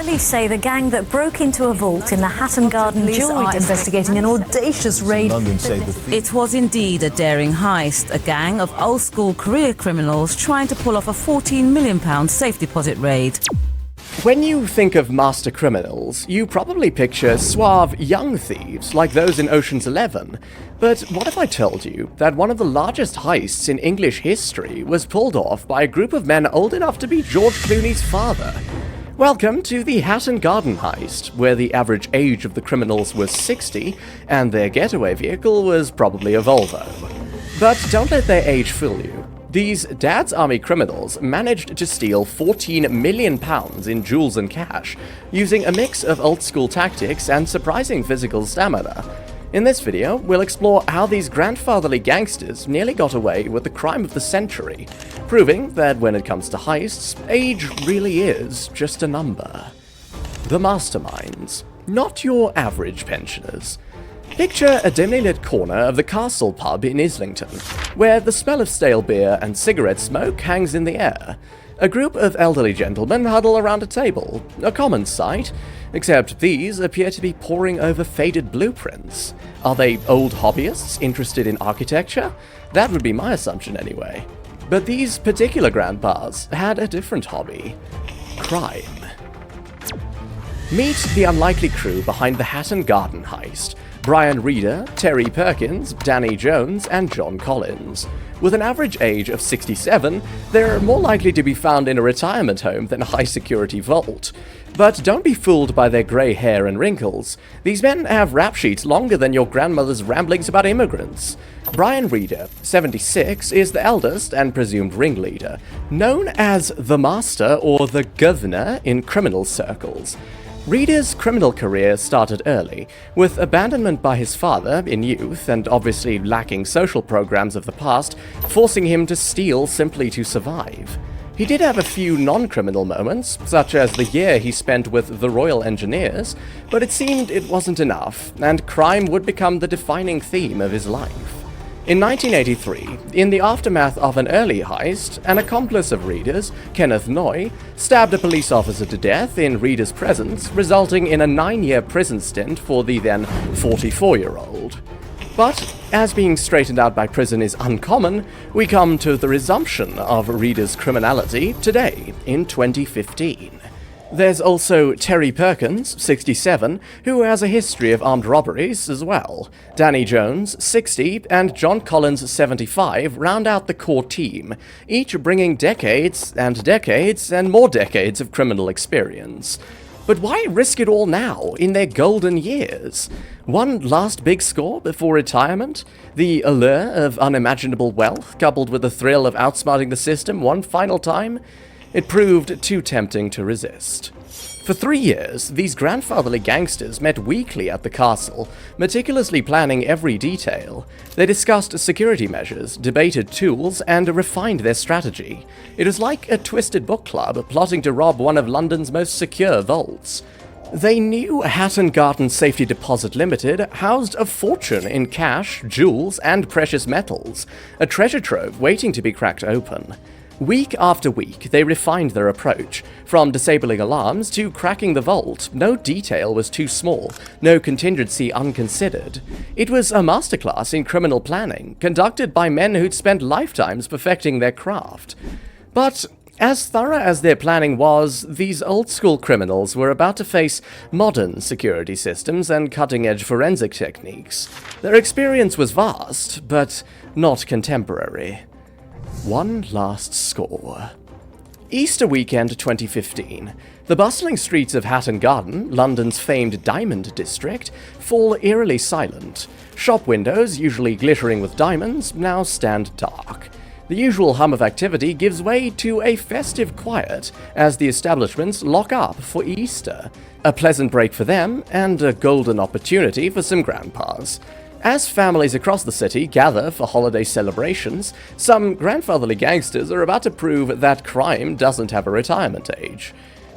Police say the gang that broke into a vault in the Hatton Garden jewellery district investigating an audacious raid. It was indeed a daring heist, a gang of old-school career criminals trying to pull off a £14 million safe deposit raid. When you think of master criminals, you probably picture suave young thieves like those in Ocean's 11. But what if I told you that one of the largest heists in English history was pulled off by a group of men old enough to be George Clooney's father? Welcome to the Hatton Garden heist, where the average age of the criminals was 60, and their getaway vehicle was probably a Volvo. But don't let their age fool you. These Dad's Army criminals managed to steal £14 million in jewels and cash, using a mix of old-school tactics and surprising physical stamina. In this video, we'll explore how these grandfatherly gangsters nearly got away with the crime of the century, proving that when it comes to heists, age really is just a number. The masterminds, not your average pensioners. Picture a dimly lit corner of the Castle pub in Islington, where the smell of stale beer and cigarette smoke hangs in the air. A group of elderly gentlemen huddle around a table, a common sight, except these appear to be poring over faded blueprints. Are they old hobbyists interested in architecture? That would be my assumption anyway. But these particular grandpas had a different hobby: crime. Meet the unlikely crew behind the Hatton Garden heist: Brian Reeder, Terry Perkins, Danny Jones, and John Collins. With an average age of 67, they're more likely to be found in a retirement home than a high-security vault. But don't be fooled by their grey hair and wrinkles. These men have rap sheets longer than your grandmother's ramblings about immigrants. Brian Reeder, 76, is the eldest and presumed ringleader, known as the Master or the Governor in criminal circles. Reeder's criminal career started early, with abandonment by his father in youth and obviously lacking social programs of the past, forcing him to steal simply to survive. He did have a few non-criminal moments, such as the year he spent with the Royal Engineers, but it seemed it wasn't enough, and crime would become the defining theme of his life. In 1983, in the aftermath of an early heist, an accomplice of Reeder's, Kenneth Noy, stabbed a police officer to death in Reeder's presence, resulting in a 9-year prison stint for the then 44-year-old. But, as being straightened out by prison is uncommon, we come to the resumption of Reeder's criminality today, in 2015. There's also Terry Perkins, 67, who has a history of armed robberies as well. Danny Jones, 60, and John Collins, 75, round out the core team, each bringing decades and decades and more decades of criminal experience. But why risk it all now, in their golden years? One last big score before retirement? The allure of unimaginable wealth, coupled with the thrill of outsmarting the system one final time? It proved too tempting to resist. For 3 years, these grandfatherly gangsters met weekly at the castle, meticulously planning every detail. They discussed security measures, debated tools, and refined their strategy. It was like a twisted book club plotting to rob one of London's most secure vaults. They knew Hatton Garden Safety Deposit Limited housed a fortune in cash, jewels, and precious metals, a treasure trove waiting to be cracked open. Week after week, they refined their approach. From disabling alarms to cracking the vault, no detail was too small, no contingency unconsidered. It was a masterclass in criminal planning, conducted by men who'd spent lifetimes perfecting their craft. But as thorough as their planning was, these old-school criminals were about to face modern security systems and cutting-edge forensic techniques. Their experience was vast, but not contemporary. One last score. Easter weekend 2015. The bustling streets of Hatton Garden, London's famed diamond district, fall eerily silent. Shop windows, usually glittering with diamonds, now stand dark. The usual hum of activity gives way to a festive quiet as the establishments lock up for Easter. A pleasant break for them, and a golden opportunity for some grandpas. As families across the city gather for holiday celebrations, some grandfatherly gangsters are about to prove that crime doesn't have a retirement age.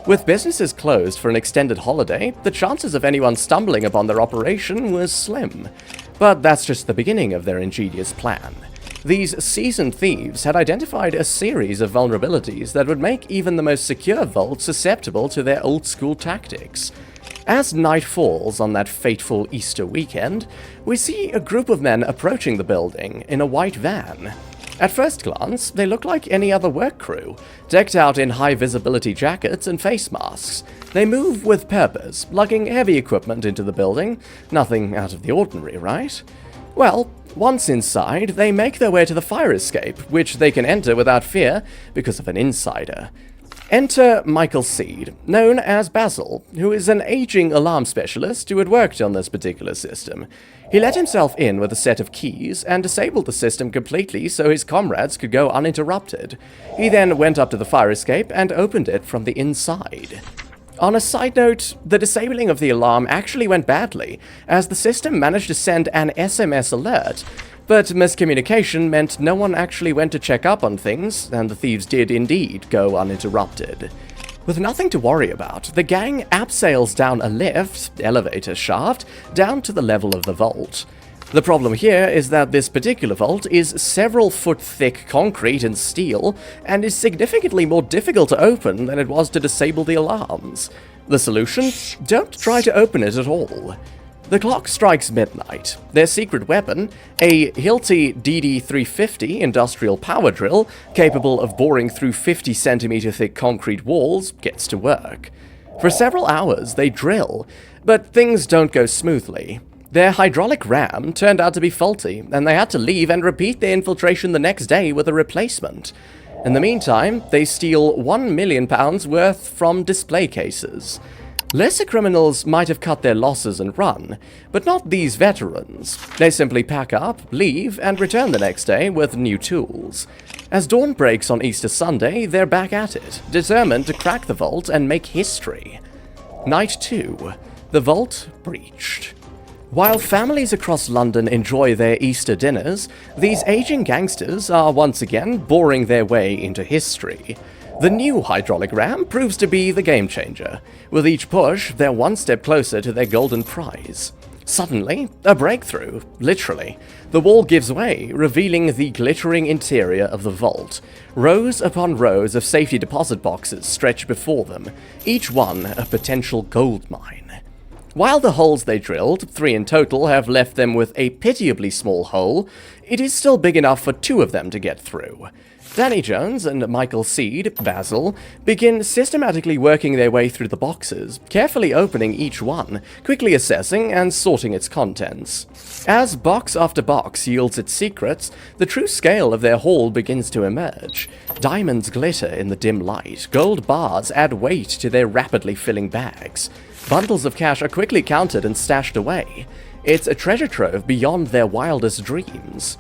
With businesses closed for an extended holiday, the chances of anyone stumbling upon their operation was slim. But that's just the beginning of their ingenious plan. these seasoned thieves had identified a series of vulnerabilities that would make even the most secure vault susceptible to their old-school tactics. As night falls on that fateful Easter weekend, we see a group of men approaching the building in a white van. At first glance, they look like any other work crew, decked out in high-visibility jackets and face masks. They move with purpose, lugging heavy equipment into the building. Nothing out of the ordinary, right? Well, once inside, they make their way to the fire escape, which they can enter without fear because of an insider. Enter Michael Seed, known as Basil, who is an aging alarm specialist who had worked on this particular system. He let himself in with a set of keys and disabled the system completely so his comrades could go uninterrupted. He then went up to the fire escape and opened it from the inside. On a side note, the disabling of the alarm actually went badly, as the system managed to send an SMS alert, but miscommunication meant no one actually went to check up on things, and the thieves did indeed go uninterrupted. With nothing to worry about, the gang abseils down a lift, elevator shaft, down to the level of the vault. The problem here is that this particular vault is several foot thick concrete and steel, and is significantly more difficult to open than it was to disable the alarms. The solution? Don't try to open it at all. The clock strikes midnight. Their secret weapon, a Hilti DD-350 industrial power drill capable of boring through 50 centimeter thick concrete walls, gets to work. For several hours they drill, but things don't go smoothly. Their hydraulic ram turned out to be faulty, and they had to leave and repeat their infiltration the next day with a replacement. In the meantime, they steal £1 million worth from display cases. Lesser criminals might have cut their losses and run, but not these veterans. They simply pack up, leave, and return the next day with new tools. As dawn breaks on Easter Sunday, they're back at it, determined to crack the vault and make history. Night 2. The vault breached. While families across London enjoy their Easter dinners, these aging gangsters are once again boring their way into history. The new hydraulic ram proves to be the game changer. With each push, they're one step closer to their golden prize. Suddenly, a breakthrough, literally. The wall gives way, revealing the glittering interior of the vault. Rows upon rows of safety deposit boxes stretch before them, each one a potential gold mine. While the holes they drilled, 3 in total, have left them with a pitiably small hole, it is still big enough for 2 of them to get through. Danny Jones and Michael Seed, Basil, begin systematically working their way through the boxes, carefully opening each one, quickly assessing and sorting its contents. As box after box yields its secrets, the true scale of their haul begins to emerge. Diamonds glitter in the dim light, gold bars add weight to their rapidly filling bags. Bundles of cash are quickly counted and stashed away. It's a treasure trove beyond their wildest dreams.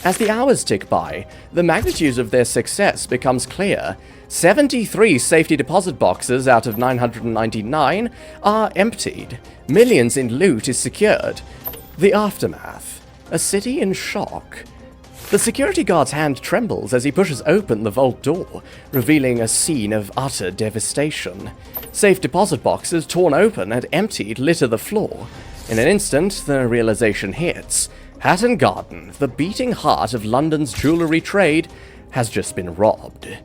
As the hours tick by, the magnitude of their success becomes clear. 73 safety deposit boxes out of 999 are emptied. Millions in loot is secured. The aftermath. A city in shock. The security guard's hand trembles as he pushes open the vault door, revealing a scene of utter devastation. Safe deposit boxes torn open and emptied litter the floor. In an instant, the realization hits. Hatton Garden, the beating heart of London's jewellery trade, has just been robbed.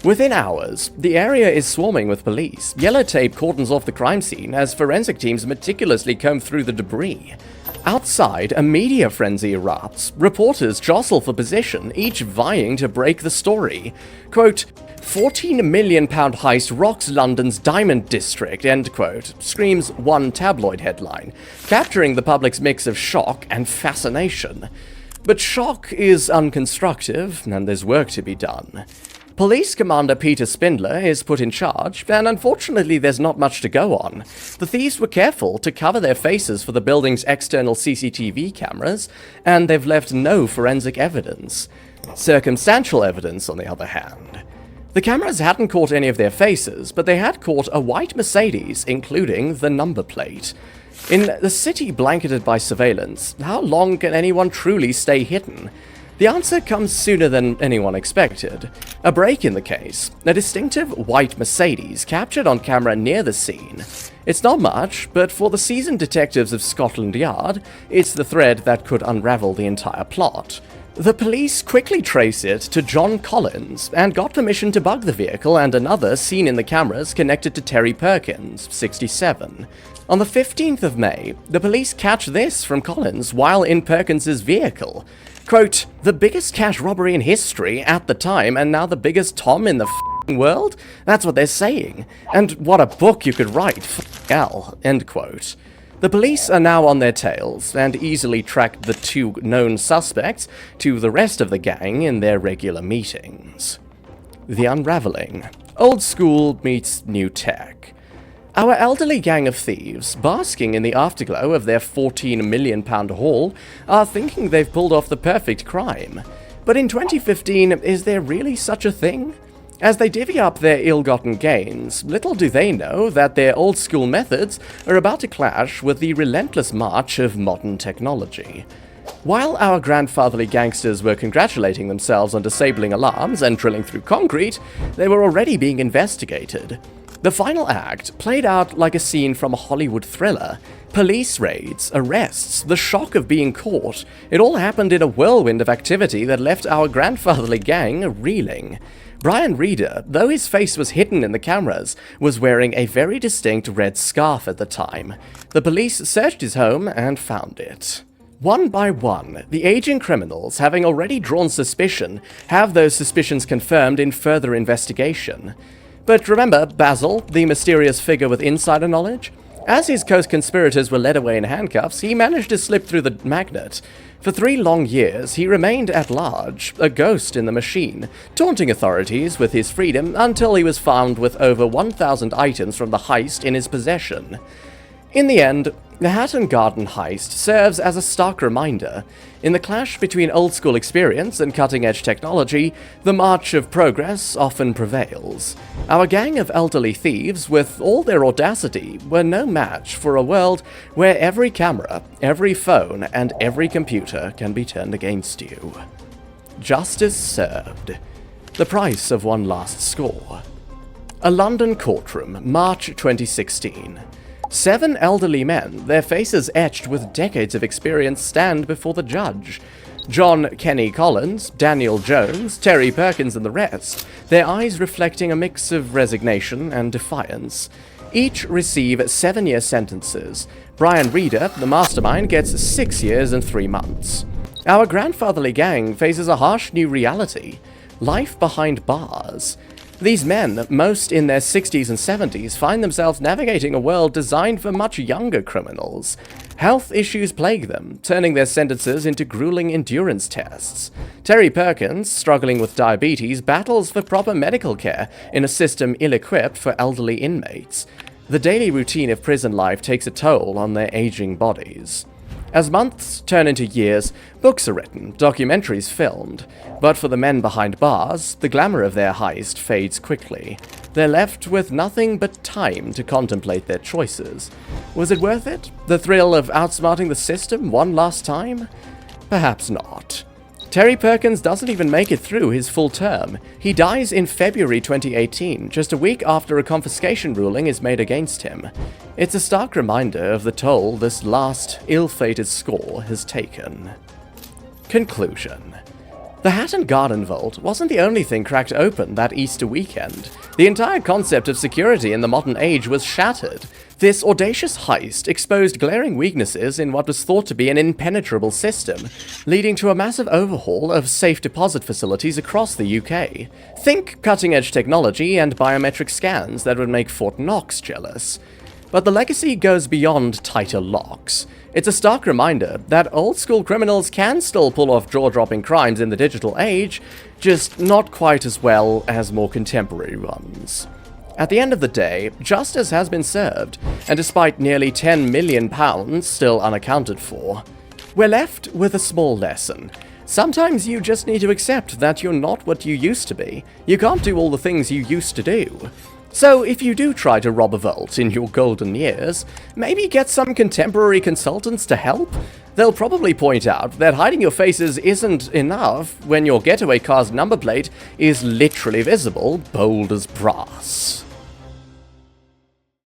Within hours, the area is swarming with police. Yellow tape cordons off the crime scene as forensic teams meticulously comb through the debris. Outside, a media frenzy erupts. Reporters jostle for position, each vying to break the story. Quote, £14 million heist rocks London's Diamond District, end quote, screams one tabloid headline, capturing the public's mix of shock and fascination. But shock is unconstructive, and there's work to be done. Police Commander Peter Spindler is put in charge, and unfortunately there's not much to go on. The thieves were careful to cover their faces for the building's external CCTV cameras, and they've left no forensic evidence. Circumstantial evidence, on the other hand. The cameras hadn't caught any of their faces, but they had caught a white Mercedes, including the number plate. In the city blanketed by surveillance, how long can anyone truly stay hidden? The answer comes sooner than anyone expected. A break in the case, a distinctive white Mercedes captured on camera near the scene. It's not much, but for the seasoned detectives of Scotland Yard, it's the thread that could unravel the entire plot. The police quickly trace it to John Collins and got permission to bug the vehicle and another seen in the cameras connected to Terry Perkins, 67. On the 15th of May, the police catch this from Collins while in Perkins's vehicle. Quote, "The biggest cash robbery in history at the time and now the biggest Tom in the world? That's what they're saying. And what a book you could write, hell," end quote. The police are now on their tails and easily tracked the two known suspects to the rest of the gang in their regular meetings. The unraveling. Old school meets new tech. Our elderly gang of thieves, basking in the afterglow of their £14 million haul, are thinking they've pulled off the perfect crime. But in 2015, is there really such a thing? As they divvy up their ill-gotten gains, little do they know that their old-school methods are about to clash with the relentless march of modern technology. While our grandfatherly gangsters were congratulating themselves on disabling alarms and drilling through concrete, they were already being investigated. The final act played out like a scene from a Hollywood thriller. Police raids, arrests, the shock of being caught. It all happened in a whirlwind of activity that left our grandfatherly gang reeling. Brian Reeder, though his face was hidden in the cameras, was wearing a very distinct red scarf at the time. The police searched his home and found it. One by one, the aging criminals, having already drawn suspicion, have those suspicions confirmed in further investigation. But remember Basil, the mysterious figure with insider knowledge? As his co-conspirators were led away in handcuffs, he managed to slip through the magnet. For 3 long years, he remained at large, a ghost in the machine, taunting authorities with his freedom until he was found with over 1,000 items from the heist in his possession. In the end, the Hatton Garden heist serves as a stark reminder. In the clash between old-school experience and cutting-edge technology, the march of progress often prevails. Our gang of elderly thieves, with all their audacity, were no match for a world where every camera, every phone, and every computer can be turned against you. Justice served. The price of one last score. A London courtroom, March 2016. 7 elderly men, their faces etched with decades of experience, stand before the judge. John Kenny Collins, Daniel Jones, Terry Perkins and the rest, their eyes reflecting a mix of resignation and defiance. Each receive 7-year sentences. Brian Reeder, the mastermind, gets 6 years and 3 months. Our grandfatherly gang faces a harsh new reality. Life behind bars. These men, most in their 60s and 70s, find themselves navigating a world designed for much younger criminals. Health issues plague them, turning their sentences into grueling endurance tests. Terry Perkins, struggling with diabetes, battles for proper medical care in a system ill-equipped for elderly inmates. The daily routine of prison life takes a toll on their aging bodies. As months turn into years, books are written, documentaries filmed. But for the men behind bars, the glamour of their heist fades quickly. They're left with nothing but time to contemplate their choices. Was it worth it? The thrill of outsmarting the system one last time? Perhaps not. Terry Perkins doesn't even make it through his full term. He dies in February 2018, just a week after a confiscation ruling is made against him. It's a stark reminder of the toll this last, ill-fated score has taken. Conclusion. The Hatton Garden Vault wasn't the only thing cracked open that Easter weekend. The entire concept of security in the modern age was shattered. This audacious heist exposed glaring weaknesses in what was thought to be an impenetrable system, leading to a massive overhaul of safe deposit facilities across the UK. Think cutting-edge technology and biometric scans that would make Fort Knox jealous. But the legacy goes beyond tighter locks. It's a stark reminder that old-school criminals can still pull off jaw-dropping crimes in the digital age, just not quite as well as more contemporary ones. At the end of the day, justice has been served, and despite nearly £10 million still unaccounted for, we're left with a small lesson. Sometimes you just need to accept that you're not what you used to be. You can't do all the things you used to do. So if you do try to rob a vault in your golden years, maybe get some contemporary consultants to help. They'll probably point out that hiding your faces isn't enough when your getaway car's number plate is literally visible, bold as brass.